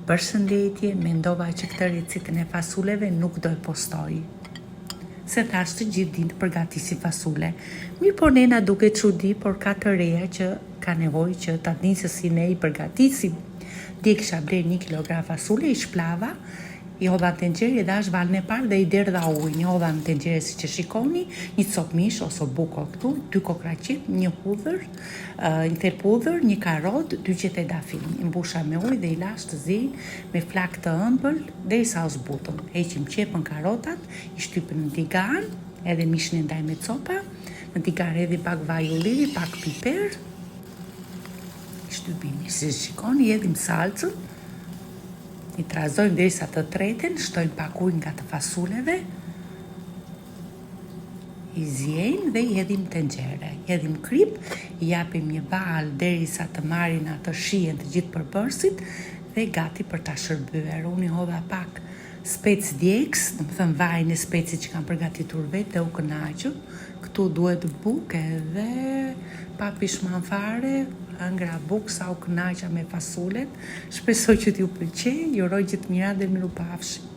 Përshëndetje, mendova që këtë recetën e fasuleve nuk do e postoj. Se thash të gjithë din të përgatisi fasule. Mirë po nena duke çudi, por ka të reja që ka nevojë që ta dinë se si ne i përgatisim. Dje kisha bler 1 kilogram fasule, i shplava, i hodha në tenxhere, i dash valën e parë dhe i derdha ujin. I hodha në tenxhere si që shikoni, 1 cop mish ose buko këtu, 2 kokra qep, 1 hudhër, 1 thep hudhër, 1 karrot, 2 qete dafin. I mbusha me ujë dhe i lash të ziejë me flak të ëmbël derisa u zbutën. Heqim qepën, karrotat, i shtypën në tigan, edhe mishin e ndaj me copa. Në tigan hedhi pak vaj ullivi, pak piper. I shtypim, si shikoni, hedhim salcën. I trazojmë derisa të treten, shtojmë pak ujë nga të fasuleve, i ziejmë dhe i hedhim tenxhere. I hedhim krip, i japim një val derisa të marrin atë shijen të gjithë përbërësit dhe gati për ta shërbyer. Unë i hodha pak spec djegës, do të thënë vajin e specit që kam përgatitur vetë dhe u kënaqur. Këtu duhet bukë edhe pa pishman fare, ëngra bukë sa u kënaqa me fasulet. Shpresoj që t'ju pëlqej, ju uroj gjithë mirat dhe mirupafshim.